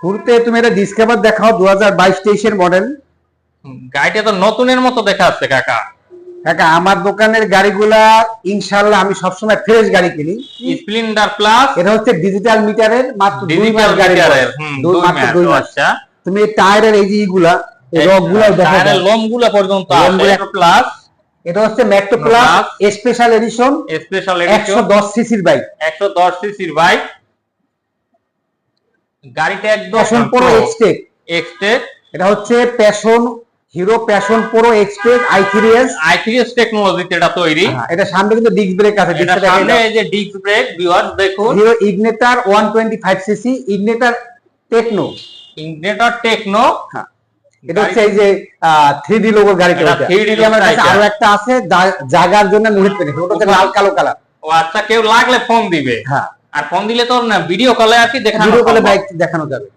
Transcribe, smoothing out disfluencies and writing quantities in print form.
শুরুতে তুমি এটা ডিসকভার দেখাও 2022-23 এর মডেল। গাড়িটা তো নতুনের মতো দেখা যাচ্ছে কাকা। কাকা আমার দোকানের গাড়িগুলা ইনশাআল্লাহ আমি সবসময় ফ্রেশ গাড়ি কিনি। স্প্লেন্ডার প্লাস এটা হচ্ছে ডিজিটাল মিটারের মাত্র 2 মাস গাড়ি মাত্র 2 মাস। আচ্ছা তুমি টায়ারের এই যে এইগুলা এই রগগুলা দেখো, টায়ারের লোমগুলা পর্যন্ত আছে প্লাস। এটা হচ্ছে ম্যাক্টো প্লাস স্পেশাল এডিশন 110 সিসির বাইক। 110 সিসির বাইক। গাড়িটা একদম প্যাশন প্রো এক্সটেক। এটা হচ্ছে hero passion pro Xtec i3s টেকনোলজিতে এটা তৈরি। এটা সামনে কিন্তু ডিস্ক ব্রেক আছে, এটা সামনে এই যে ডিস্ক ব্রেক ভিউয়ার্স দেখুন। Hero Ignitor 125 CC Ignitor Techno. হ্যাঁ এটা হচ্ছে এই যে 3D লোগো গাড়িটা। এটা 3D আমার কাছে আরো একটা আছে জায়গার জন্য লোহিত পেনিস, ওটা হচ্ছে লাল কালো কালার। ও আচ্ছা, কেউ লাগলে ফোন দিবে। হ্যাঁ, আর ফোন দিলে তো না ভিডিও কলে আসি ভিডিও কলে বাইক দেখানো যাবে।